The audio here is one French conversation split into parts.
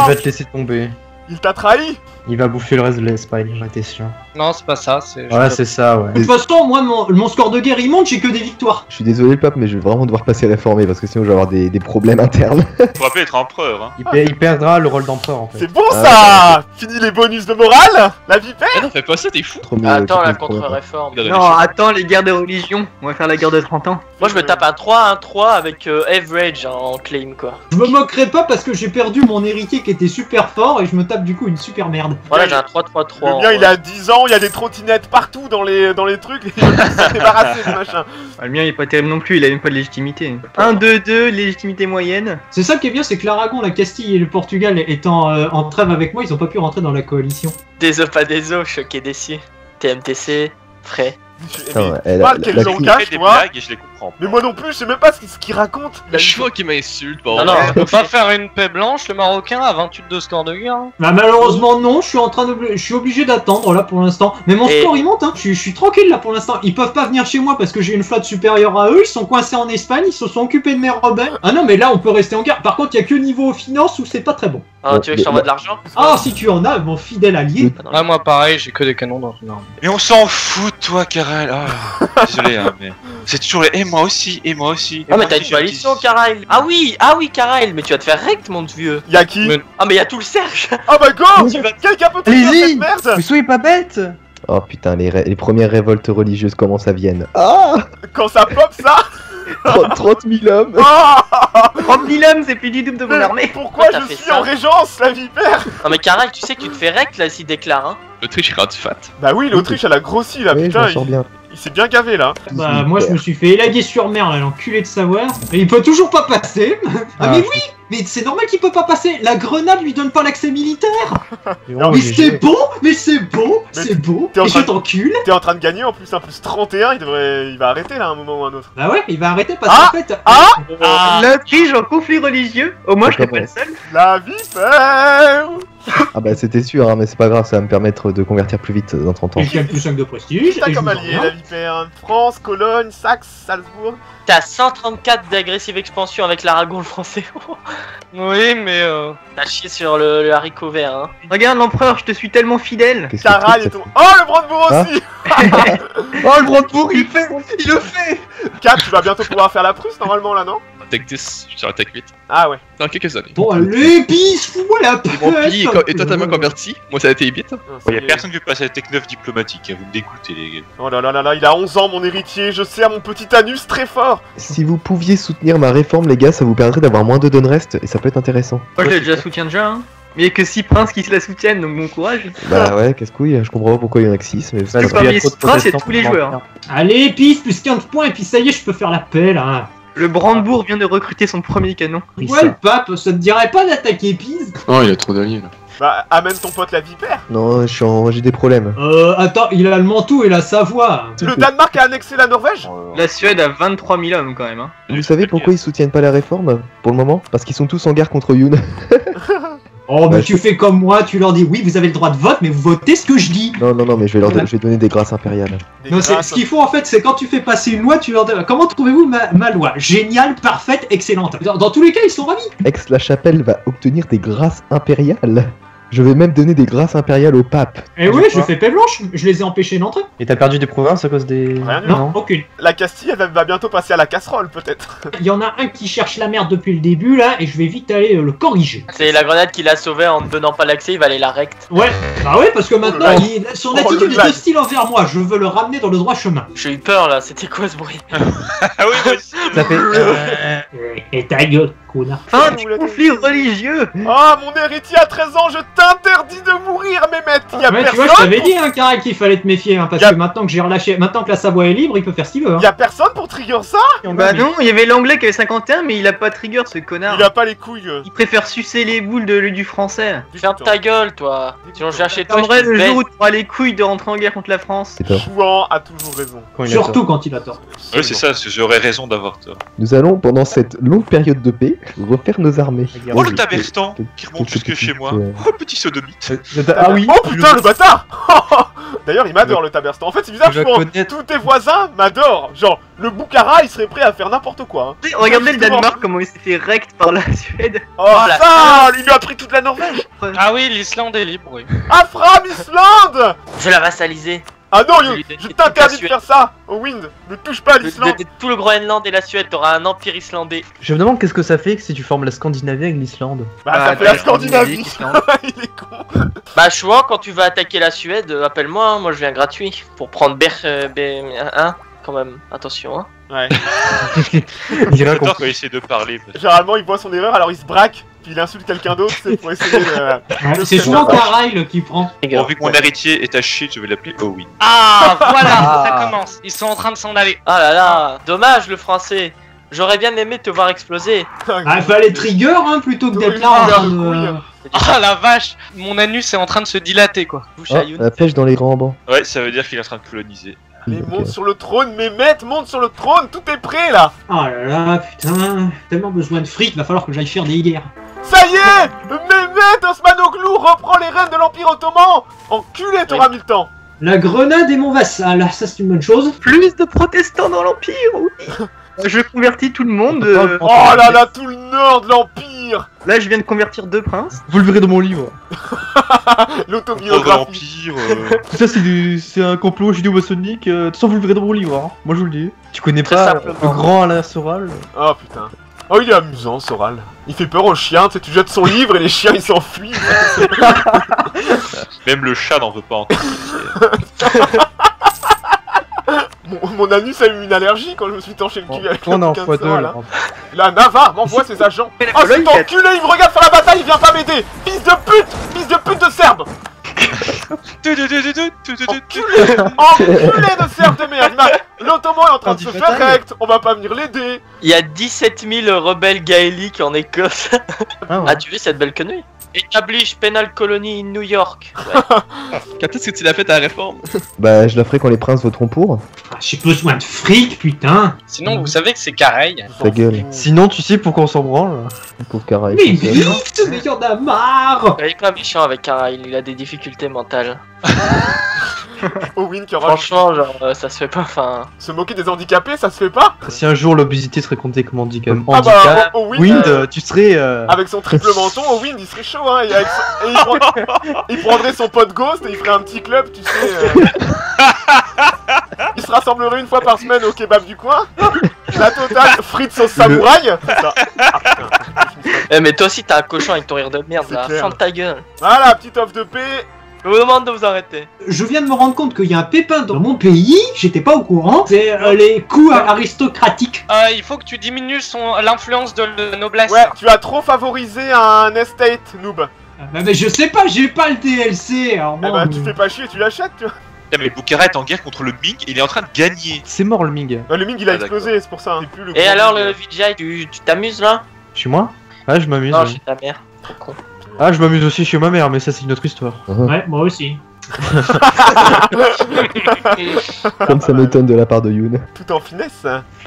va te laisser tomber. Il t'a trahi? Il va bouffer le reste de l'Espagne, j'en étais sûr. Non, c'est pas ça, c'est... Ouais, c'est ça, ouais. De toute façon, moi, mon score de guerre il monte, j'ai que des victoires. Je suis désolé, Pape, mais je vais vraiment devoir passer réformé parce que sinon je vais avoir des problèmes internes. Faut rappeler être empereur, hein. Il perdra le rôle d'empereur en fait. C'est bon ça. Fini les bonus de morale. La vipère. Ah non, fais pas ça, t'es fou. Attends, la contre-réforme. Non, attends, les guerres de religion. On va faire la guerre de 30 ans. Moi je me tape un 3-1-3 avec average en claim quoi. Je me moquerai pas parce que j'ai perdu mon héritier qui était super fort et je me tape du coup une super merde. Voilà, j'ai un 3-3-3. Le mien il a 10 ans, il y a des trottinettes partout dans les trucs, il va se débarrasser de machin. Le mien il est pas terrible non plus, il a même pas de légitimité. 1-2-2, légitimité moyenne. C'est ça qui est bien, c'est que l'Aragon, la Castille et le Portugal étant en trêve avec moi, ils ont pas pu rentrer dans la coalition. Des os pas des os, choqué déçu. TMTC, frais. Mais parle quel langage, des toi. blagues et je les comprends. Mais moi non plus, je sais même pas ce qu'il raconte. Je vois qu'il m'insulte, bon. Non, non, On peut pas faire une paix blanche, le Marocain, à 28 de score de guerre. Bah malheureusement non, je suis obligé d'attendre là pour l'instant. Mais mon score il monte, hein. Je suis tranquille là pour l'instant. Ils peuvent pas venir chez moi parce que j'ai une flotte supérieure à eux. Ils sont coincés en Espagne, ils se sont occupés de mes rebelles. Ah non mais là on peut rester en guerre. Par contre il y a que niveau finance où c'est pas très bon. Ah, tu veux que je t'envoie de l'argent? Ah si tu en as, mon fidèle allié. Ah, moi pareil, j'ai que des canons dans une arme. Mais on s'en fout de toi, Karel. Ah, désolé, hein, mais. C'est toujours les. Et moi aussi, et moi aussi. Ah, mais t'as une coalition, Karail. Ah oui, Karail, mais tu vas te faire rect, mon vieux. Y'a qui? Ah, mais y'a tout le Serge. Ah bah go. Quelqu'un peut te dire Allez-y. cette merde? Mais soyez pas bête. Oh putain, les premières révoltes religieuses, comment ça viennent. Ah Quand ça pop ça. 30 000 hommes. Oh 30 000 hommes, c'est plus du double de mon armée. Pourquoi T'as je fait suis ça en régence, la vipère? Non, mais Karail, tu sais que tu te fais rect là s'il déclare, hein. L'Autriche rate fat. Bah oui, l'Autriche elle a grossi là, Oui, je putain. m'en sors bien. Il s'est bien gavé là. Bah moi je me suis fait élaguer sur mer là, l'enculé de savoir. Et il peut toujours pas passer. Ah mais oui. Mais c'est normal qu'il peut pas passer. La grenade lui donne pas l'accès militaire. Mais c'est beau. Mais c'est beau. C'est beau. Et je t'encule. T'es en train de gagner en plus, un plus 31, il va arrêter là à un moment ou un autre. Bah ouais, il va arrêter parce qu'en fait... L'Autriche en conflit religieux. Au moins je serais pas le seul. La vipère. Ah bah c'était sûr, hein, mais c'est pas grave, ça va me permettre de convertir plus vite dans 30 ans. Et qui a le plus 5 de prestige. T'as comme allié la vipère. France, Cologne, Saxe, Salzbourg. T'as 134 d'agressive expansion avec l'Aragon le français. Oui, mais T'as chié sur le haricot vert, hein. regarde l'empereur, je te suis tellement fidèle. Qu'est-ce que Caral tu et fais, tout. Oh le Brandebourg aussi. Oh le Brandebourg, il le fait. Cap, tu vas bientôt pouvoir faire la Prusse normalement là, non? Tech 10, je suis à Tech 8. Ah ouais. Dans quelques années. Bon allez, pisse, fous-moi la paix. Mon pays est totalement converti. Moi, ça a été Ibit. Y'a personne qui veut passer à la Tech 9 diplomatique. Vous me dégoûtez, les gars. Oh là là là là, il a 11 ans mon héritier, je serre mon petit anus très fort. Si vous pouviez soutenir ma réforme, les gars, ça vous permettrait d'avoir moins de reste et ça peut être intéressant. Moi je la soutiens déjà, hein. Mais il y a que 6 princes qui se la soutiennent, donc bon courage. Bah ouais, casse-couille, je comprends pas pourquoi il y en a que 6, mais c'est Le pas grave. premier prince, c'est tous les joueurs. Allez, pisse, plus 15 points et puis ça y est, je peux faire la paix là. Le Brandebourg vient de recruter son premier canon. Ouais le pape, ça te dirait pas d'attaquer Pise? Oh, il a trop d'alliés là. Bah amène ton pote la vipère. Non, j'ai des problèmes. Attends, il a le Mantoue et la Savoie. Le Danemark a annexé la Norvège. La Suède a 23 000 hommes quand même, hein. Vous savez pourquoi ils soutiennent pas la réforme pour le moment? Parce qu'ils sont tous en guerre contre Yoon. Oh mais Ouais, tu fais comme moi, tu leur dis oui vous avez le droit de vote mais vous votez ce que je dis. Non, mais je vais donner des grâces impériales. Non, ce qu'il faut en fait c'est quand tu fais passer une loi, tu leur dis comment trouvez-vous ma loi? Géniale, parfaite, excellente. Dans tous les cas ils sont ravis. Aix-la-Chapelle va obtenir des grâces impériales. Je vais même donner des grâces impériales au pape. Et oui, je fais paix blanche, je les ai empêchés d'entrer. Et t'as perdu des provinces à cause des... Rien du Non, aucune. La Castille elle va bientôt passer à la casserole peut-être. Il y en a un qui cherche la merde depuis le début là et je vais vite aller le corriger. C'est la grenade qui l'a sauvé en ne donnant pas l'accès, il va aller la rect. Ouais, bah ouais parce que maintenant son Oh, attitude le est lag. hostile envers moi, je veux le ramener dans le droit chemin. J'ai eu peur là, c'était quoi ce bruit? Ah oui, moi aussi. Ça fait... Et ta gueule, connard. Fin du conflit religieux. Oh mon héritier à 13 ans, je t'interdis de mourir Mehmet. Y'a Ouais, tu vois, je t'avais dit, hein, Karak, qu'il fallait te méfier, hein, parce que maintenant que j'ai relâché, maintenant que la Savoie est libre, il peut faire ce qu'il veut. Hein. Y'a personne pour trigger ça. Bah non, il y avait l'anglais qui avait 51, mais il a pas trigger ce connard. Il a pas les couilles. Il préfère sucer les boules du français. Ferme ta gueule, toi. Sinon je viens chez toi. T'aimerais le jour où tu auras les couilles de rentrer en guerre contre la France. C'est tort. Chouan a toujours raison. Surtout quand il a tort. Oui, c'est ça, j'aurais raison d'avoir tort. Nous allons, pendant cette longue période de paix, refaire nos armées. Oh le tabertan qui remonte jusque chez moi. Oh le petit sodomite. Ah oui. Oh putain le bâtard. D'ailleurs, il m'adore le Taberstan. En fait, c'est bizarre, Tu je vas pense, connaître- tous tes voisins m'adorent. Genre, le Bukhara, il serait prêt à faire n'importe quoi. Hein. Regardez le Danemark, comment il s'est fait rect par la Suède. Oh, la ça, il lui a pris toute la Norvège. Ah oui, l'Islande est libre, oui. Afram Islande. Je vais la vassaliser. Ah non, Je lui donne je toute t'interdis la de faire ça. Oh, Wind, ne touche pas à l'Islande. Tout le Groenland et la Suède, t'auras un empire islandais. Je me demande qu'est-ce que ça fait si tu formes la Scandinavie avec l'Islande. Bah, ça fait la Scandinavie. Il est con. Bah, choix, quand tu vas attaquer la Suède, appelle-moi, hein, moi je viens gratuit. Pour prendre hein, quand même, attention, hein. Ouais. Il a J'adore quand il essaie de parler. Généralement, il voit son erreur, alors il se braque, puis il insulte quelqu'un d'autre, c'est pour essayer de... Ouais, c'est souvent Karail qui prend. Bon, vu que mon héritier est à chier, je vais l'appeler Owen. Ah, voilà, ça commence. Ils sont en train de s'en aller. Ah là là, dommage le français. J'aurais bien aimé te voir exploser. Ah, fallait trigger hein, plutôt que d'être là en train de... Ah la vache, mon anus est en train de se dilater quoi. Bouche à Oh, Youn. la pêche dans les grands bancs. Ouais, ça veut dire qu'il est en train de coloniser. Mais Ok. monte sur le trône, Mehmet, monte sur le trône, tout est prêt là. Oh là là, putain, tellement besoin de fric, va falloir que j'aille faire des guerres. Ça y est, Mehmet Osmanoglu reprend les rênes de l'Empire Ottoman. Enculé, t'auras mis le temps. La Grenade est mon vassal, ça c'est une bonne chose. Plus de protestants dans l'Empire, oui. Je convertis tout le monde. Oh là là, tout le nord de l'Empire. Là, je viens de convertir 2 princes. Vous le verrez dans mon livre. L'autobiographie. L'Empire. Tout ça, c'est un complot judéo-maçonnique. De toute façon, vous le verrez dans mon livre. Hein. Moi, je vous le dis. Tu connais Très pas simplement. le grand Alain Soral? Oh putain. Oh, il est amusant, Soral. Il fait peur aux chiens, tu sais, tu jettes son livre et les chiens ils s'enfuient. Même le chat n'en veut pas entendre. Mon anus a eu une allergie quand je me suis tanché le cul avec le On est en bouquin de x2 Soral, là. hein. La Nava m'envoie ses agents. Mais Oh, là, cet il y a- enculé, il me regarde faire la bataille, il vient pas m'aider. Fils de pute de Serbe. Enculé de Serbe de merde. L'Ottoman est en train de se faire rect, on va pas venir l'aider. Il y a 17 000 rebelles gaéliques en Écosse. Ah, ouais. Ah, tu veux cette belle connerie? Establish penal colony in New York. Ouais. Quand est-ce que tu l'as fait ta réforme? Bah, je la ferai quand les princes voteront pour. Ah, j'ai besoin de fric, putain. Sinon, vous savez que c'est Caraï. Ta gueule. Sinon, tu sais pourquoi on s'en branle. Pauvre Cara. Mais vite, mais y'en a marre. Il est pas méchant avec Karaïl, il a des difficultés mentales. Owen qui aura Franchement, genre, ça se fait pas, enfin... se moquer des handicapés, ça se fait pas. Si un jour l'obésité serait comptée comme handicap, Ah bah, Owen, Wind, tu serais. avec son triple menton, Owen il serait chaud, hein. Et, il prendrait son pote Ghost et il ferait un petit club, tu sais. Il se rassemblerait une fois par semaine au kebab du coin. La totale, frites sauce samouraï. C'est ça. Ah, putain. Eh, mais toi aussi, t'as un cochon avec ton rire de merde, C'est là. clair. Ferme ta gueule. Voilà, petite offre de paix. Je vous demande de vous arrêter. Je viens de me rendre compte qu'il y a un pépin dans mon pays, j'étais pas au courant, c'est les coups aristocratiques. Il faut que tu diminues l'influence de la noblesse. Ouais, tu as trop favorisé un estate, noob. Mais je sais pas, j'ai pas le DLC, alors Eh bon, bah, tu fais pas chier, tu l'achètes, tu vois. Putain, mais le Bukhara est en guerre contre le Ming et il est en train de gagner. C'est mort le Ming. Le Ming il a Ah, explosé, c'est pour ça. C'est plus le Et gros alors, Ming. le Vijay, tu t'amuses là? Chez moi? Ouais, je m'amuse. Non, ouais. chez ta mère. Trop con. Ah, je m'amuse aussi chez ma mère, mais ça, c'est une autre histoire. Ouais, moi aussi. Comme ça m'étonne de la part de Youn. Tout en finesse.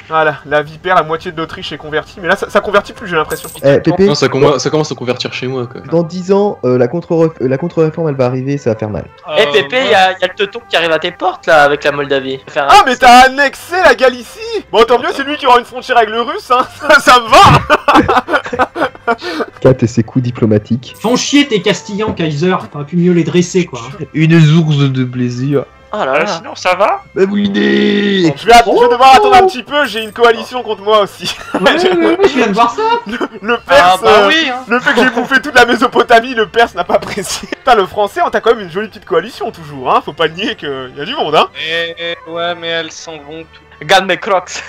Voilà, la vipère, la moitié de l'Autriche est convertie. Mais là, ça convertit plus, j'ai l'impression. Eh, Pépé, Non, ça commence à convertir chez moi quoi. dans 10 ans, la contre-réforme elle va arriver, ça va faire mal. Eh Pépé, y a le teuton qui arrive à tes portes là avec la Moldavie. Faire un- Ah, mais t'as annexé la Galicie. Bon, tant mieux, c'est lui qui aura une frontière avec le russe, hein. Ça me va. Kat et ses coups diplomatiques. Font chier tes Castillans, Kaiser, t'aurais pu mieux les dresser quoi. Une source de plaisir. Oh là là. Sinon, ça va? Bah, vous l'idée. Je vais devoir attendre un petit peu, j'ai une coalition contre moi aussi. Ouais, je viens de voir ça. Le Ah Perse, bah oui, hein. le fait que j'ai bouffé toute la Mésopotamie, le Perse n'a pas apprécié. Putain, le français, on t'a quand même une jolie petite coalition toujours, hein. Faut pas nier qu'il y a du monde, hein. Ouais, mais elles s'en vont toutes. Regarde mes crocs.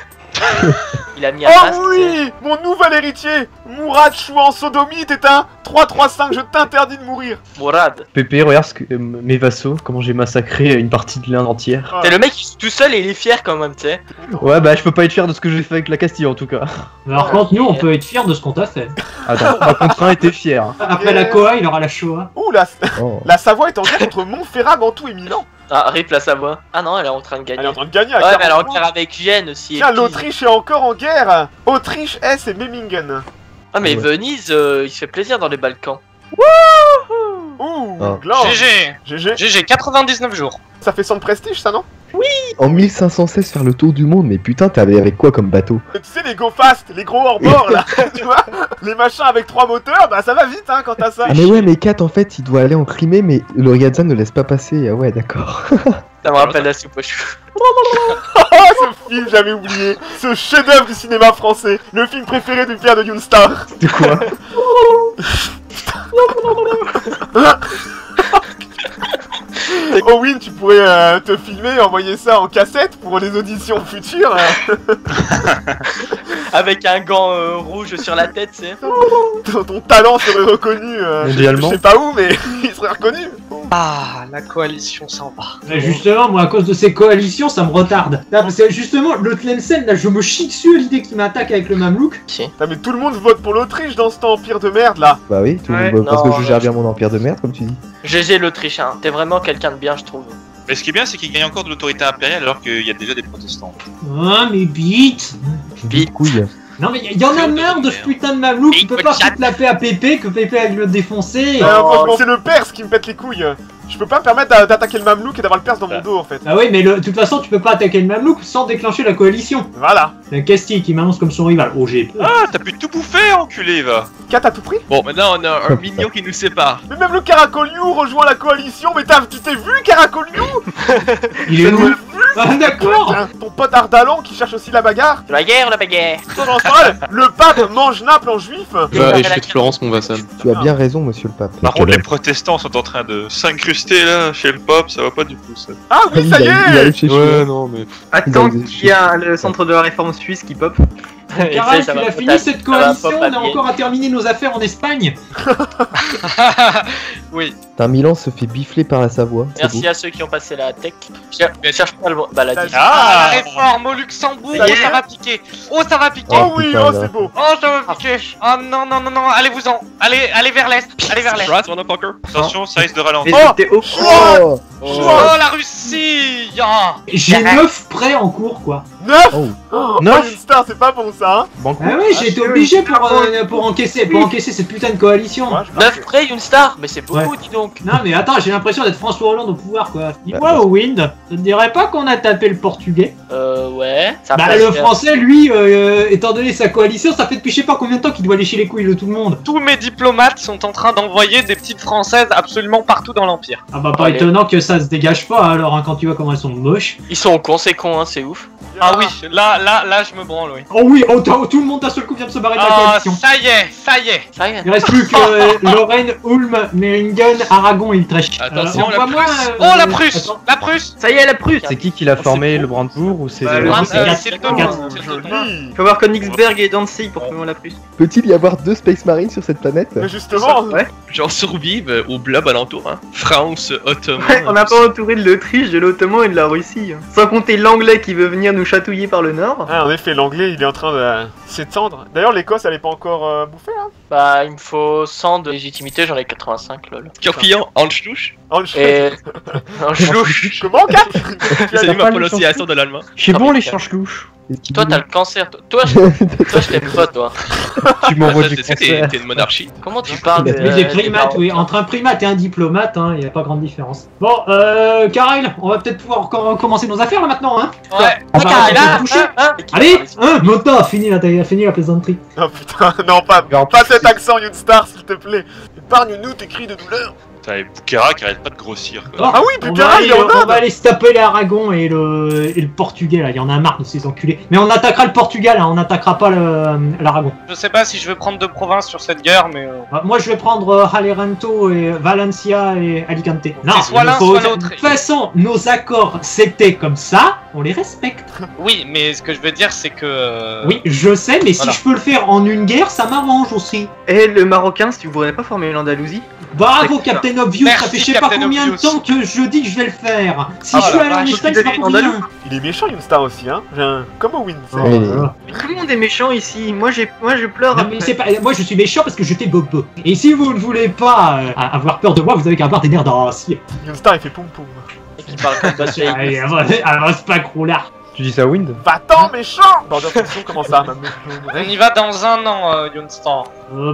Il a mis un Oh masque. oui, mon nouvel héritier, Mourad Chouan Sodomite est un 3-3-5, je t'interdis de mourir. Mourad. Pépé, regarde mes vassaux, comment j'ai massacré une partie de l'Inde entière. Ah. T'es le mec qui est tout seul et il est fier quand même, tu sais. Ouais, bah, je peux pas être fier de ce que j'ai fait avec la Castille en tout cas. Alors contre nous, on peut être fiers de ce qu'on t'a fait. Attends, ma contraint était fier. Après la Koa, il aura la Shoah. Ouh, Oh. la Savoie est en guerre contre Montferrat, Mantoue et Milan. Ah, rip la Savoie. Ah non, elle est en train de Elle est gagner. en train de gagner à Ouais, mais elle est en 40 guerre avec Vienne aussi. Tiens, et puis- l'Autriche est encore en guerre. Autriche, Hesse et Memmingen. Ah, mais Ouais. Venise, il se fait plaisir dans les Balkans. Ouh, Ah. Gland. GG. GG. GG, 99 jours. Ça fait 100 de prestige, ça, non? En 1516 faire le tour du monde, mais putain, t'es allé avec quoi comme bateau? Tu sais, les go fast, les gros hors-bord, là, tu vois? Les machins avec 3 moteurs, bah ça va vite, hein, quand t'as ça. Ah mais ouais, mais Kat, en fait, il doit aller en Crimée, mais le Ryazan ne laisse pas passer. Ah ouais, d'accord. Ça me rappelle la soupe aux choux. Oh, ce film, j'avais oublié. Ce chef-d'œuvre du cinéma français. Le film préféré du père de Yoonstar. De quoi? Owen, tu pourrais te filmer et envoyer ça en cassette pour les auditions futures. Avec un gant rouge sur la tête, c'est. Ton talent serait reconnu. Mondialement. Je sais pas où, mais il serait reconnu. Ah, la coalition s'en va. Mais justement, moi, à cause de ces coalitions, ça me retarde. Là, parce que justement, le Tlemcen, là, je me chie dessus à l'idée qu'il m'attaque avec le Mamelouk. Putain, mais tout le monde vote pour l'Autriche dans cet empire de merde là. Bah oui, tout le Ouais. monde, parce Non, que je gère bien mon empire de merde, comme tu dis. GG l'Autriche, hein. T'es vraiment quelqu'un de bien, je trouve. Mais ce qui est bien, c'est qu'il gagne encore de l'autorité impériale alors qu'il y a déjà des protestants. Ah, mais bite. Bite couille. Non, mais il y en a marre de ce putain de Mamelouk, il peut pas foutre la paix à Pépé, que Pépé aille le défoncer. Franchement, c'est le Perse qui me pète les couilles. Je peux pas me permettre d'attaquer le Mamelouk et d'avoir le Perse dans mon dos en fait. Ah oui, mais de toute façon, tu peux pas attaquer le Mamelouk sans déclencher la coalition. Voilà. C'est un Castille qui m'annonce comme son rival. Oh, j'ai peur. Ah, t'as pu tout bouffer, enculé, va. Kat, t'as tout pris? Bon, maintenant on a un mignon qui nous sépare. Mais même le Caracoliou rejoint la coalition, mais tu t'es vu Caracoliou? Il est où? Ah, d'accord. Ton pote Ardalan qui cherche aussi la bagarre. La guerre, la bagarre. Ton ensemble, le pape mange Naples en juif. Bah, et je fais de Florence mon vassal. Tu as bien raison, monsieur le pape. Par contre, les protestants sont en train de s'incruster là chez le pop, ça va pas du tout ça. Ah oui, ça y Il est. arrive chez Ouais, non, mais. Attends qu'il y a le centre de la réforme suisse qui pop. Caral, tu l'as fini cette coalition, on a encore à terminer nos affaires en Espagne. Oui. Putain, Milan se fait bifler par la Savoie. c'est Merci beau. à ceux qui ont passé la tech. Je cherche pas le bon. Bah, la dit. Ah, la réforme au Luxembourg, Ça y oh, est. ça va piquer. Oh, ça va piquer. Oh oui, putain, oh là. c'est beau. Oh, ça va piquer. Oh non, non, non, non, allez-vous-en. Allez vers l'est. Allez vers l'est. Right, motherfucker. Attention, ça risque de ralentir. Mais c'était au Oh, Oh, la Russie. Ah. J'ai 9 prêts en cours, quoi. 9. oh. Oh, Neuf. Yoonstar, c'est pas bon ça. Hein. Banco. Ah oui, j'ai été obligé pour encaisser cette putain de coalition. Ouais, je 9 près, Yoonstar. Mais c'est beaucoup, dis donc. Non mais attends, j'ai l'impression d'être François Hollande au pouvoir, quoi. Dis-moi, au Wind, ça te dirait pas qu'on a tapé le portugais? Ouais. Ça Bah passe le bien. français, lui, étant donné sa coalition, ça fait depuis je sais pas combien de temps qu'il doit lécher les couilles de tout le monde. Tous mes diplomates sont en train d'envoyer des petites françaises absolument partout dans l'empire. Ah bah pas Allez. étonnant que ça se dégage pas alors, hein, quand tu vois comment elles sont moches. Ils sont cons, c'est con, hein, c'est ouf. Ah oui, là, je me branle, oui. Oh oui, oh, tout le monde d'un seul coup vient de se barrer de la Ah, coalition. ça y est, ça y est. Ça y est. Il reste plus que Lorraine, Ulm, Meringen, Aragon et Utrecht. Attention, la envoie-moi, Prusse. Oh, la Prusse. attends. La Prusse. Ça y est, la Prusse. C'est qui l'a formé, le Brandebourg ou c'est... Bah, le- Ah, c'est c'est le quatre. Teuton, c'est le Teuton. Joli. Faut voir Königsberg et Danzig pour former la Prusse. Peut-il y avoir 2 Space Marines sur cette planète? Mais justement. Ouais. Genre survivre au blob alentour, hein. France, Ottoman. Ouais, on n'a pas entouré de l'Autriche, de l'Ottoman et de la Russie. Hein. Sans compter l'anglais qui veut venir nous chatouiller par le nord. Ah, en effet, l'anglais il est en train de s'étendre. D'ailleurs, l'Écosse elle est pas encore bouffée, hein. Bah, il me faut 100 de légitimité, j'en ai 85, lol. Scorpion, Anschluss. Oh, Et. Un chlouche. Comment, Kat? Salut ma pas prononciation de l'allemand. C'est Ah, bon mais les tiens. chanchelouches. Toi, t'as le cancer. Toi, je t'aime pas, toi. Tu m'envoies du T'es cancer. une monarchie. Comment tu parles Mais des primates, Marocains. oui. Entre un primate et un diplomate, hein, y a pas grande différence. Bon, Karel, on va peut-être pouvoir commencer nos affaires là maintenant, hein. Ouais. On va Karel, arrêter de hein, toucher. hein, Allez, maintenant, fini la plaisanterie. Oh putain, non, pas cet accent, Yoonstar, s'il te plaît. Épargne-nous tes cris de douleur. Putain, et Boukhara qui arrête pas de grossir quoi. Ah oui, on Bukhara, va, il est en on va Inde. aller se taper les Aragon et le Portugais là, il y en a marre de ces enculés. Mais on attaquera le Portugal, hein, on n'attaquera pas l'Aragon. Je sais pas si je veux prendre deux provinces sur cette guerre, mais. Moi je vais prendre Alerento et Valencia et Alicante. Non, C'est soit il l'un, faut- soit l'autre. de toute façon, nos accords c'était comme ça, on les respecte. Oui, mais ce que je veux dire, c'est que. Oui, je sais, mais Voilà. si je peux le faire en une guerre, ça m'arrange aussi. Et le Marocain, si vous voudrez pas former l'Andalousie. Bravo C'est Captain Obvious, ça Merci, fait je sais pas Captain combien de Obvious. temps que je dis que je vais le faire. Si Ah, je suis la allé en vache, Espagne, c'est pas pour rien. Il est méchant, Yoonstar aussi, hein. Comme Owen. Oh, Ouais, voilà. Mais tout le monde est méchant ici. Moi, je pleure. Non, mais c'est pas... Moi je suis méchant parce que je t'ai bobo. Et si vous ne voulez pas avoir peur de moi, vous avez qu'à avoir des nerfs d'acier. Yoonstar il fait poum poum. Et qui parle comme Bastille. Allez, avance pas gros là. Tu dis ça Wind? Va-t'en, méchant. Border Connection, comment ça, ma meuf? On y va dans un an, Yoonstar.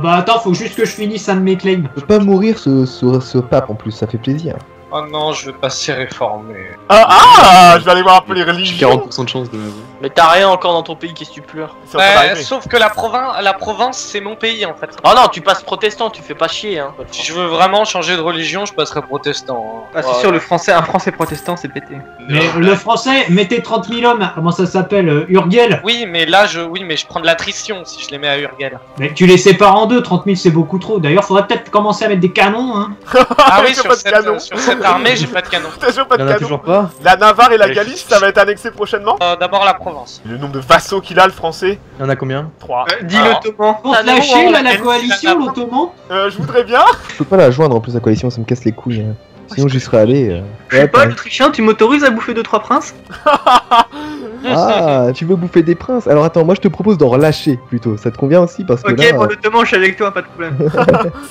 Bah attends, faut juste que je finisse un de mes claims. Je peux pas mourir ce pape en plus, ça fait plaisir. Oh non, je vais passer réformé. Je vais aller voir un peu les religions. 40% de chance de m'avoir. Mais t'as rien encore dans ton pays, qu'est-ce que tu pleures? C'est en train d'arriver. Sauf que la province, c'est mon pays en fait. Oh non, tu passes protestant, tu fais pas chier, hein. Si je veux vraiment changer de religion, je passerai protestant. Ah, c'est sûr, un français protestant, c'est pété. Mais le français, mettez 30 000 hommes, comment ça s'appelle, Urgel. Oui, mais là, je prends de l'attrition si je les mets à Urgel. Mais tu les sépares en deux, 30 000 c'est beaucoup trop. D'ailleurs, faudrait peut-être commencer à mettre des canons, hein. Ah oui, J'ai sur pas de canon. cette armée, j'ai pas de canon. T'as toujours pas Il y de en a canon. toujours pas. La Navarre et la Galice, ça va être annexé prochainement. D'abord la Provence. Le nombre de vassaux qu'il a, le français. Il y en a combien? 3. Dis l'Ottoman. On se lâcher, là, la coalition, l'Ottoman. Je voudrais bien. Je peux pas la joindre en plus la coalition, ça me casse les couilles. Hein. Sinon j'y serais allé. Je sais pas, pareil. l'Autrichien, tu m'autorises à bouffer 2-3 princes? Ah, tu veux bouffer des princes? Alors attends, moi je te propose d'en relâcher plutôt. Ça te convient aussi parce que Ok, là. pour l'Ottoman, je suis avec toi, pas de problème.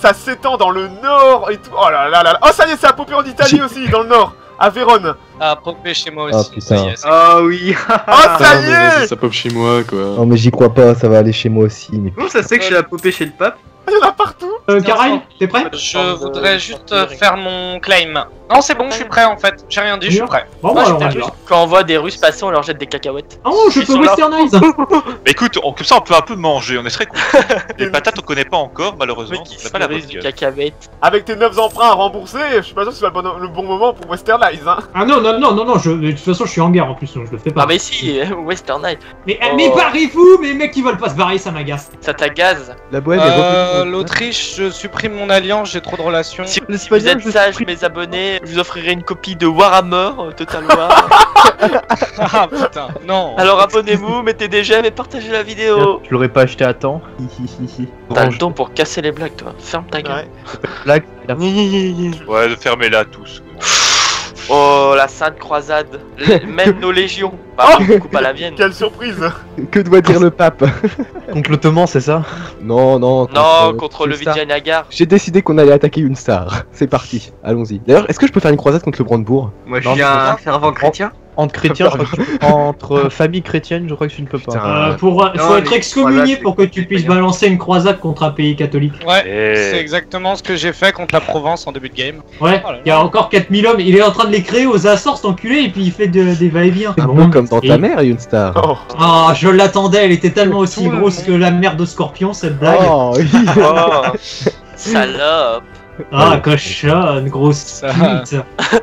Ça s'étend dans le nord et tout. Oh là là là là. Oh, ça y est, ça a popé en Italie aussi, dans le nord. À Vérone. Ah, popé chez moi Ah, aussi. putain. Ça y est, c'est- Ah oui. Oh, ça y Vas-y, est. ça pop chez moi quoi. Non mais j'y crois pas, ça va aller chez moi aussi. Mais... Bon, ça c'est que je suis à popé chez le pape. Il y en a partout. Karaï, t'es prêt? Je voudrais juste faire mon claim. Non, c'est bon, je suis prêt en fait. J'ai rien dit, je suis prêt. Bon, Moi, bah, je alors, on t'ai y va. Quand on voit des Russes passer, on leur jette des cacahuètes. Oh, je Ils peux sont là. westernize. Mais écoute, comme ça on peut un peu manger, on est très cool. Les patates on connaît pas encore, malheureusement. Mec, On ils n'a se pas la nourrissent du vodka. cacahuète. Avec tes 9 emprunts à rembourser, je suis pas sûr que ce soit le bon moment pour Westernize, hein. Ah non, de toute façon, je suis en guerre en plus, donc je le fais pas. Ah mais si, Western Night, Mais Oh. barrez-vous, mais mecs qui veulent pas se barrer, ça m'agace. ça t'agaze. La bohème est revenue. L'Autriche, je supprime mon alliance, j'ai trop de relations. Si vous êtes sages, mes abonnés, je vous offrirai une copie de Warhammer, Total War. Ah putain, non. Alors abonnez-vous, mettez des j'aime et partagez la vidéo. Je l'aurais pas acheté à temps. T'as le don pour casser les blagues, toi. Ferme ta gueule. Ouais. Blague. Ouais, fermez-la tous. Oh, la sainte croisade. Même nos légions. Bah, du coup, pas la vienne. Quelle surprise. Que doit dire le pape? Contre l'Ottoman, c'est ça? Non, non. Non, contre le Star. Vijayanagar. J'ai décidé qu'on allait attaquer une star. C'est parti, allons-y. D'ailleurs, est-ce que je peux faire une croisade contre le Brandebourg? Moi, je Non, suis je peux un pas. fervent chrétien. Entre chrétiens, je crois que tu peux- entre familles chrétiennes, je crois que tu ne peux pas. Putain. Faut Non, être les excommunié croisades, pour que tu puisses c'est payant. balancer une croisade contre un pays catholique. Ouais, Eh. c'est exactement ce que j'ai fait contre la Provence en début de game. Ouais, Oh là là. il y a encore 4000 hommes, il est en train de les créer aux Açores, cet enculé, et puis il fait des va-et-vient. Un peu comme dans ta mère, une star. Oh. Ah, je l'attendais, elle était tellement aussi Tout le grosse monde. que la mère de Scorpion, cette blague. Oh, oui. Oh, salope. Ah, cochonne, grosse Ça- pute.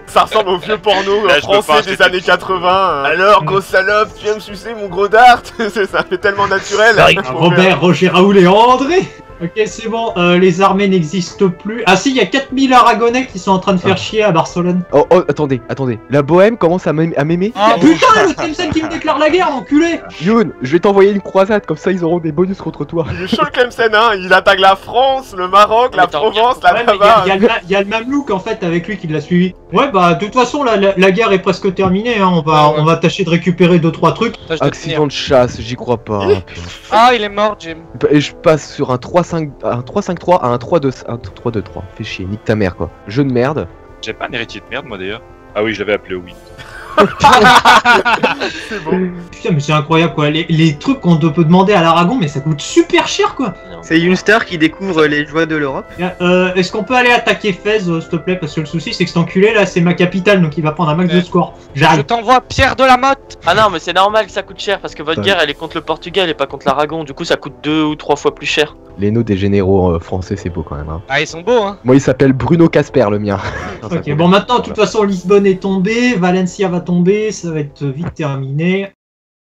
Ça ressemble au vieux porno Là, je peux pas français acheter des années 80. Alors, grosse salope, tu viens me sucer mon gros dart. Ça fait tellement naturel. Ah, Robert, Roger, Raoul et André. Ok, c'est bon, les armées n'existent plus. Ah si, il y a 4000 Aragonais qui sont en train de faire chier à Barcelone. Oh, oh, attendez. La bohème commence à m'aimer. Ah, Putain, le Tlemcen qui me déclare la guerre, enculé. Youn, je vais t'envoyer une croisade, comme ça ils auront des bonus contre toi. Il est chaud le Tlemcen, hein. Il attaque la France, le Maroc, la Mais tant Provence, la Ouais, mais Navarre. il y a le Mamelouk en fait avec lui qui l'a suivi. Ouais, bah de toute façon, la guerre est presque terminée. Hein. On va tâcher de récupérer 2-3 trucs. tâche de Accident tenir. de chasse, j'y crois pas. Ah, il est mort, Jim. Et je passe sur un 3-5-3 à un 3-2-3. Fais chier, nique ta mère quoi. Jeu de merde. J'ai pas un héritier de merde moi d'ailleurs. Ah oui, je l'avais appelé oui. C'est bon. Putain, mais c'est incroyable quoi. Les trucs qu'on peut demander à l'Aragon, mais ça coûte super cher quoi. C'est une star qui découvre les joies de l'Europe. Est-ce qu'on peut aller attaquer Fès, s'il te plaît? Parce que le souci, c'est que cet enculé là, c'est ma capitale, donc il va prendre un max de score. Je J'arrive. t'envoie Pierre de la Motte. Ah non, mais c'est normal que ça coûte cher parce que votre Ouais. guerre elle est contre le Portugal et pas contre l'Aragon. Du coup, ça coûte 2 ou 3 fois plus cher. Les noms des généraux français, c'est beau quand même. Hein. Ah, ils sont beaux, hein. Moi, il s'appelle Bruno Casper, le mien. Ok, bon maintenant, de toute façon, Lisbonne est tombée, Valencia va tomber, ça va être vite terminé.